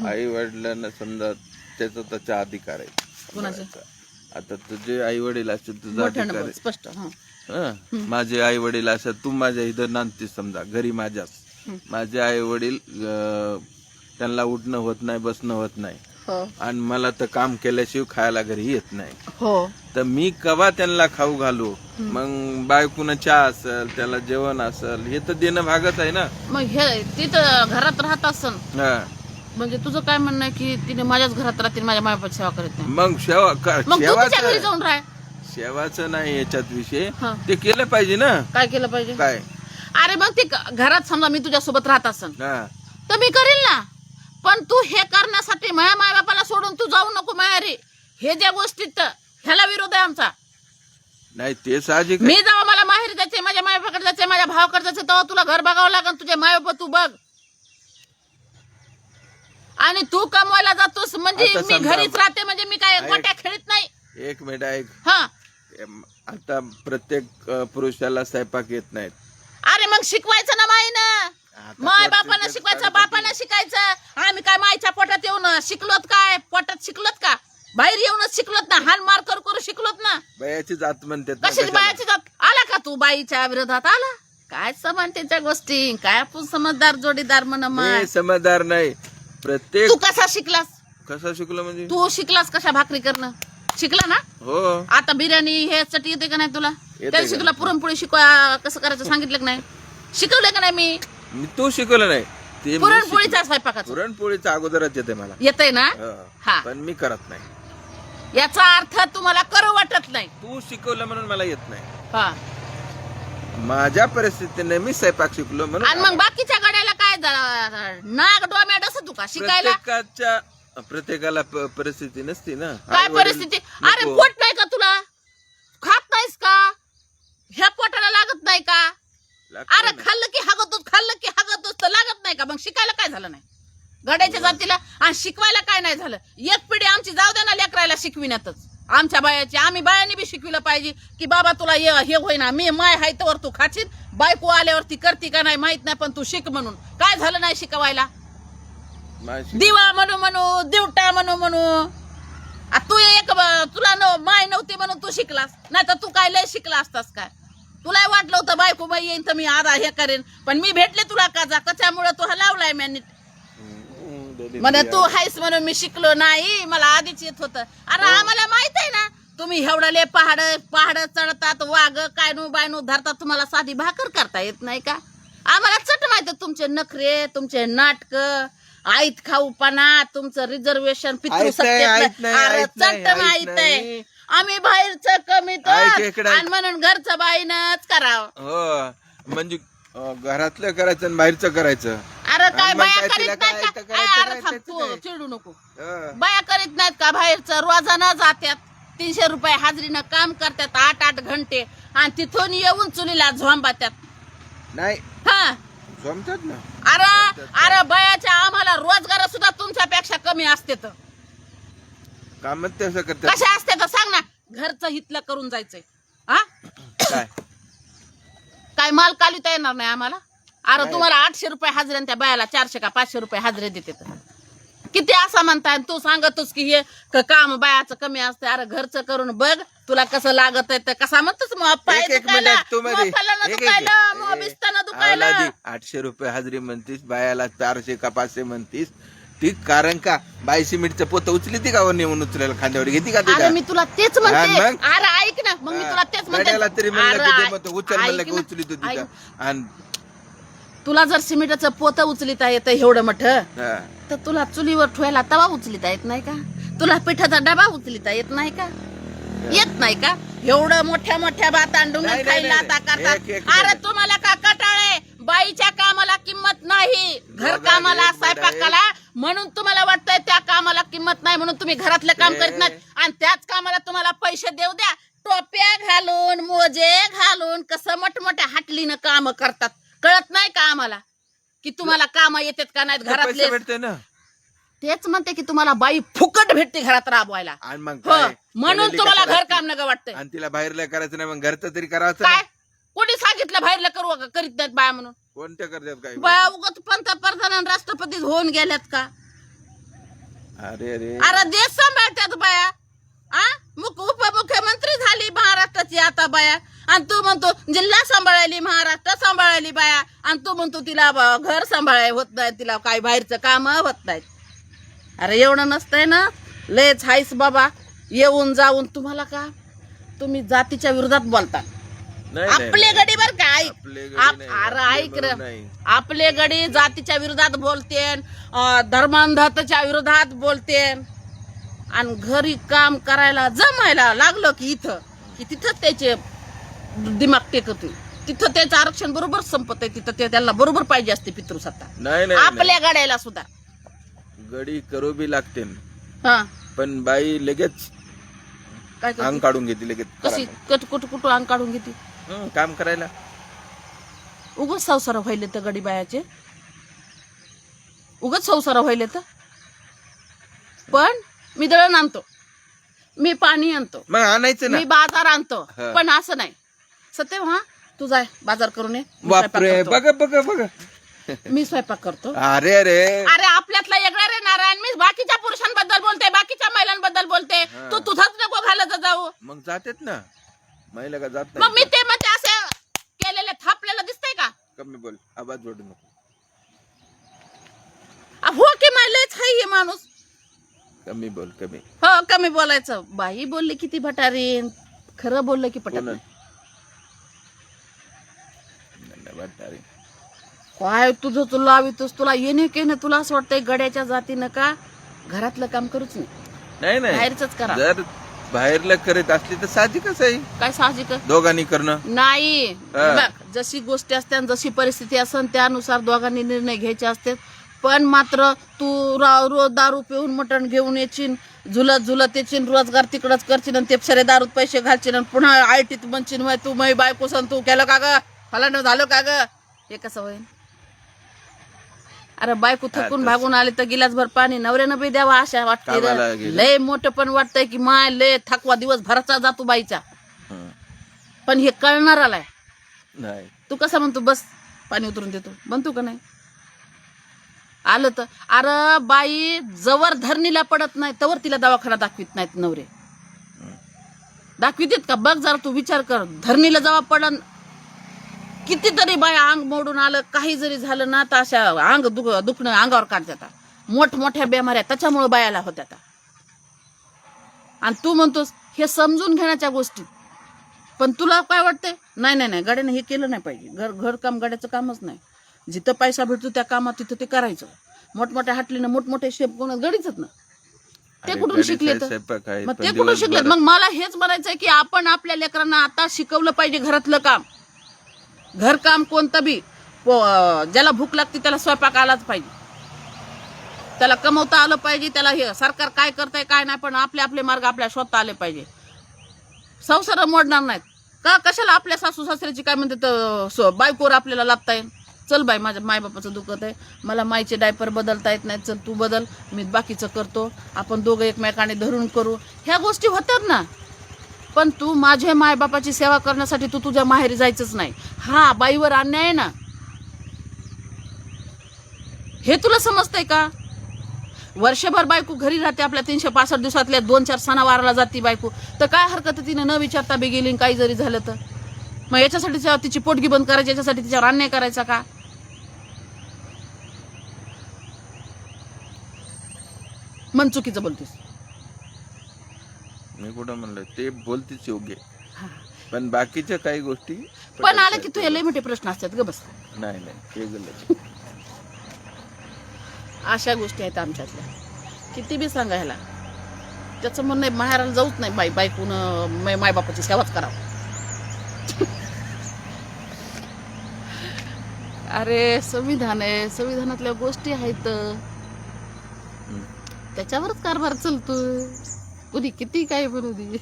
आई वडिलांना समजा त्याचा अधिकार आहे. कोणाचं? आता तुझे आई वडील असतील तुझा मोठ्यानं अधिकार बोल, आहे. स्पष्ट. माझे आई वडील असतात, तू माझ्या इथं नांदतीस समजा घरी माझ्याच. माझे आई वडील त्यांना उठणं होत नाही, बसणं होत नाही, हो आणि मला तर काम केल्याशिवाय खायला घरी येत नाही. हो तर मी कवा त्यांना खाऊ घालू? मग बायकोनं चहा असेल, त्याला जेवण असेल, हे तर देणं भागच आहे ना. मग हे तिथं घरात राहत असन हा. म्हणजे तुझं काय म्हणणं आहे की तिने माझ्याच घरात राहते, माझ्या मायापाची सेवा करत नाही? मग मग तू तिच्या घरी जाऊन राह. शेवाचं नाही याच्यात विषय, हा. ते केलं पाहिजे ना. काय केलं पाहिजे? काय? अरे मग ते घरात समजा मी तुझ्या सोबत राहत असन हा. तर मी करील ना, पण तू हे करण्यासाठी माझ्या मायबापाला सोडून तू जाऊ नको मायारी. हे ज्या गोष्टीत ह्याला विरोध आहे आमचा. नाही ते साहजिक मी जेव्हा मला माहेरी जायचे, माझ्या मायबापाकडे जायचे, माझ्या भावाकडे जायचे, तेव्हा तुला घर बघावं लागेल. तुझे मायबाप तू बघ, आणि तू कमवायला जातोस म्हणजे आता मी समजा- घरीच राहते म्हणजे मी काय गोट्या खेळत नाही. एक मिनिट ऐक. हा. आता प्रत्येक पुरुषाला स्वयंपाक येत नाहीत. अरे मग शिकवायचं ना माईनं, आता माय प्रत्येक बापानं शिकवायचं, बापानं शिकायचं. आम्ही काय मायच्या पोटात येऊन शिकलोत? काय पोटात शिकलोत का? बाहेर येऊनच शिकलोत ना, हान मार करू शिकलोत ना. बायाची जात म्हणतात ना कशीच कशाला? बायाची जात आला का तू? बाईच्या विरोधात आला काय? समानतेच्या गोष्टी काय? आपण समजदार जोडीदार म्हण. मी समजदार नाही. प्रत्येक तू कसा शिकलास? कसा शिकलो म्हणजे? तू शिकलास कशा भाकरी करणं? शिकला ना. हो. आता बिर्याणी हे चटी येते का नाही तुला? येते त्या दिवशी का? तुला पुरणपोळी शिकवा कसं करायचं सांगितलं का नाही? शिकवलं का नाही मी? तू शिकवलं नाही ते मी पुरणपोळीचा स्वयंपाकाचं पुरणपोळीचा अगोदरच येते मला. येतंय ना. हो. हा. पण मी करत नाही. याचा अर्थ तुम्हाला करू वाटत नाही. तू शिकवलं म्हणून मला येत नाही. हा. माझ्या परिस्थितीने मी स्वयंपाक शिकलो आणि म्हणून. मग बाकीच्या गड्याला काय नाग डोम्यात असं तू का शिकायला? प्रत्येकाला परिस्थिती नसती ना. काय आई-वडील परिस्थिती? अरे नको. पोट नाही का तुला? खात नाहीस का? ह्या पोटाला लागत नाही का? लागतं अरे ना. खाल्लं की हागतोच तर लागत नाही का? मग शिकायला काय झालं नाही गड्याच्या जातीला? आणि शिकवायला काय नाही झालं? एक पिढी आमची जाऊ द्या ना लेकरायला शिकविण्यातच. आमच्या बायाची आम्ही बायांनी बी शिकविलं पाहिजे की बाबा तुला हे होईना, मी माय हाय तर तू खाशील, बायको आल्यावरती करती का नाही माहित नाही, पण तू शिक म्हणून. काय झालं नाही शिकवायला? माझी- दिवा म्हणू दिवटा म्हणू तू एक तुला माय नव्हती म्हणून तू शिकलास, नाही तर तू काय लय शिकला असतास काय? तुला वाटलं होतं बायको बाई येईन तर मी आधा हे करेन, पण मी भेटले तुला काजा कच्यामुळे तू लावलाय मी. म्हणे तू हायस म्हणून मी शिकलो नाही, मला आधीच येत होतं. अरे आम्हाला माहित आहे ना तुम्ही एवढाले पहाड चढतात, वाघ कायनू बायनू धरतात, तुम्हाला साधी भाकर करता येत नाही का? आम्हाला चट माहित तुमचे नखरे, तुमचे नाटक, आईत खाऊपणा, तुमचं रिझर्वेशन, पितृ सत्य. अरे चट माहित आहे. आम्ही बाहेरचं कमी आणि म्हणून घरचं बाईनच करावं. हो म्हणजे घरातलं करायचं आणि बाहेरचं करायचं. अरे काय मग बाया काय करीत तिला नाहीत काय का? इथं करायचं अरे नाही, थांब, त्याचं तू काय? चिडू नको. हं. बाया करीत नाहीत का? बाहेरचं रोजानं जात्यात, 300 रुपये हाजरीनं काम करतात 8-8 घंटे, आणि तिथून येऊन चुलीला झोंबात्यात. नाही हा. जमतात ना. अरे बायाच्या आम्हाला रोजगार सुद्धा तुमच्यापेक्षा कमी असते तर. काम तसं करतात. कशा असते तर सांग ना. घरचं हितलं करून जायचंय. हा काय काय माल कालिता येणार नाही आम्हाला? अरे नाही. तुम्हाला 800 रुपये हाजरी आणि त्या बायाला 400 का 500 रुपये हाजरी देते तर किती असं म्हणताय? तू सांगतोस की हे काम बायाचं कमी असते. अरे घरचं करून बघ तुला कसं लागत आहे. कसा म्हणतोस मग पाय एक दुखायला, मिनिट तू मध्ये मग फलानं दुखायलं, मग बिस्तानं दुखायलं. 800 रुपये हाजरी म्हणतीस, बायाला 400 का 500 म्हणतीस. ती कारण का बाई सिमेंटचं पोत उचली ती का वर नेऊन उचलायला खांद्यावर घेती का अरे तुझ्या? मी तुला तेच म्हणते. हा, मग? अरे ऐक ना, मग मी तुला तेच म्हणते. गाड्याला तरी म्हणलं की अरे ते म्हणतो उचल म्हणलं की ऐक ना, उचली तू तिथं. ऐक. आणि तुला जर सिमेंटचं पोत उचलिता येतं एवढं मोठं, हा. तर तुला चुलीवर ठेवायला तवा उचलिता येत नाही का? तुला पिठाचा डबा उचलिता येत नाही का? येत नाही का? एवढं मोठ्या बातांडून नाही, खायला नाही, आता नाही. करतात. एक अरे तुम्हाला का कटाळे? बाईच्या कामाला किंमत नाही, घर कामाला, एक मिनिट स्वयंपाकाला, म्हणून तुम्हाला वाटतंय त्या कामाला किंमत नाही म्हणून तुम्ही घरातलं काम करीत नाही, आणि त्याच कामाला तुम्हाला पैसे देऊ द्या. टोप्या घालून, मोजे घालून कसं मोठमोठ्या हाटलीनं काम करतात. कळत नाही का आम्हाला की तुम्हाला काम येतात का नाहीत पैसे घरातले? भेटते ना. तेच म्हणते की तुम्हाला बाई फुकट भेटते घरात राबवायला. आणि मग हो, काय? म्हणून केलेली तुम्हाला कशाला घर असते? काम नका वाटतंय. आणि तिला बाहेरला करायचं नाही, मग घरचं तरी करायचं ना. काय कोणी सांगितलं बाहेरला करू का? करीत नाहीत बाया म्हणून. कोणत्या करतात काय? बाया उगत पंतप्रधान आणि राष्ट्रपती होऊन गेल्यात का? अरे अरे अरे देश सांभाळतात बाया. उपमुख्यमंत्री झाली महाराष्ट्राची आता बाया, आणि तू म्हणतो जिल्हा सांभाळायली, महाराष्ट्र सांभाळायली बाया, आणि तू म्हणतो तिला घर सांभाळाय होत नाही, तिला काय बाहेरचं काम होत नाहीत. अरे एवढं नसतंय ना, लयच हायस बाबा येऊन जाऊन. तुम्हाला का तुम्ही जातीच्या विरोधात बोलता. आपले गडी बर का ऐक, अरे ऐक र, आपले गडी जातीच्या विरोधात बोलते, धर्मांधाच्या विरोधात बोलते, आणि घरी काम करायला जमायला लागलं की इथं की तिथं त्याचे दिमाग टेकतो, तिथं त्याचं आरक्षण बरोबर संपत आहे, तिथं ते त्याला बरोबर पाहिजे असते पितृसत्ता. नाही आपल्या गाड्याला सुद्धा गडी करू बी लागते, हा पण बाई लगेच काय अंग काढून घेते लगेच. कशी कुठं अंग काढून घेते काम करायला. उगाच संसार व्हायले तर गडी बायाचे, उगाच संसार व्हायले तर. पण मी दळण आणतो, मी पाणी आणतो, मग आणायचं ना, मी बाजार आणतो, हा. पण असं नाही. सत्य हा तू जाय बाजार करून ये, मी बापरे स्वयंपाक करतो. बघा बघा बघा. मी स्वयंपाक करतो. अरे अरे अरे आपल्यातला वेगळा रे नारायण, मी बाकीच्या पुरुषांबद्दल बोलते, बाकीच्या महिलांबद्दल बोलते. हा. तू तुझाच नको घालत जाऊ. मग जातेत ना महिला का जात मग मी नाही. ते म्हणजे असं केलेले थापलेलं दिसतंय का? कमी बोल, आवाज जोडू नको. हो की मायलेच हाय हे माणूस. कमी बोल कमी. हो कमी बोलायचं. बाई बोलले किती भटारीन, खरं बोललं की पटत नाही. काय तुझं तू लावितोस, तुला येणे केने तुला असं वाटतंय गड्याच्या जातीनं का घरातलं काम करूच नाही, नाही नाही, बाहेरच करा. जर बाहेरला करत असली तर साहजिकच आहे काय साहजिक दोघांनी करणं. नाही. हा. बघ जशी गोष्टी असतात, जशी परिस्थिती असेल त्यानुसार दोघांनी निर्णय घ्यायचे असतात. पण मात्र तू रोज दारू पिऊन मटण घेऊन येशील, झुलत झुलत येशील, रोजगार तिकडच करशील, आणि ते सरे दारूत पैसे घालशील, आणि पुन्हा आयटीत बनशील, मग तू मै बायको सन तू केलं का ग, फलानं झालं का ग, हे कसं होईल? अरे बायको थकून भागून आले तर गिलासभर पाणी नवऱ्यानं बी द्यावा अशा वाटते. कामाला गेलं. लय मोठं पण वाटतंय की माय लय थकवा दिवस भराचा जातो बाईचा. पण हे कळणार आलाय. नाही तू कसा म्हणतो बस पाणी उतरून देतो, म्हणतो का नाही? आलं तर अरे बाई जवळ धरणीला पडत नाही तवर तिला दवाखाना दाखवित नाहीत नवरे. दाखवित का बघ जरा, तू विचार कर. धरणीला जेव्हा पडन कितीतरी बाय अंग मोडून आलं, काही जरी झालं ना तर अशा अंग दुखणं अंगावर काढतात. मोठमोठ्या बेमाऱ्या त्याच्यामुळे बायाला होत्या. आणि तू म्हणतोस हे समजून घेण्याच्या गोष्टी, पण तुला काय वाटतंय? नाही नाही नाही, गाड्याने हे केलं नाही पाहिजे. घर काम गाड्याचं कामच नाही. जिथं पैसा भेटतो त्या कामात तिथं ते करायचं. मोठमोठ्या हाटलीनं मोठमोठे शेप कोण गडीच ना, ते कुठून शिकले तर? मग ते कुठून शिकलेत? मग मला हेच म्हणायचंय की आपण आपल्या लेकरांना आता शिकवलं पाहिजे घरातलं काम. घरकाम कोणतं बी, ज्याला भूक लागते त्याला स्वयंपाक आलाच पाहिजे, त्याला कमवता आलं पाहिजे. त्याला हे सरकार काय करताय काय नाही, पण आपले आपले मार्ग आपल्या शोधता आले पाहिजे. संसार मोडणार नाहीत का? कशाला आपल्या सासू सासऱ्याची काय म्हणते तर बायकोर आपल्याला लाभताय. चल बाई माझ्या मायबापाचं दुखत आहे, मला माईचे डायपर बदलता येत नाही, चल तू बदल, मी बाकीचं करतो, आपण दोघं एकमेकाने धरून करू. ह्या गोष्टी होतात ना. पण तू माझ्या मायबापाची सेवा करण्यासाठी तू तुझ्या माहेरी जायचंच नाही. हा बाईवर अन्याय आहे ना, हे तुला समजतंय का? वर्षभर बायको घरी राहते, आपल्या 365 दिवसातल्या 2-4 सणावाराला जाती बायको, तर काय हरकत तिने न विचारता बी गेली, काही जरी झालं तर मग याच्यासाठी तिची पोटगी बंद करायची, याच्यासाठी तिच्यावर अन्याय करायचा का? मन चुकीचं बोलतेस. मी कुठं म्हणलं, ते बोलतीच योग्य, पण बाकीच्या काही गोष्टी पण आलं की तू लय मोठे प्रश्न असतात ग बस. नाही नाही, ते गलत. अशा गोष्टी आहेत आमच्यातल्या. किती बी सांगा ह्याला, त्याचं म्हणणं नाही माहेराला जाऊच नाही, बायकून मायबापाची सेवाच करावं. अरे संविधान आहे, संविधानातल्या गोष्टी आहेत, त्याच्यावरच कारभार चालतो. कुणी किती काय बनवू दे.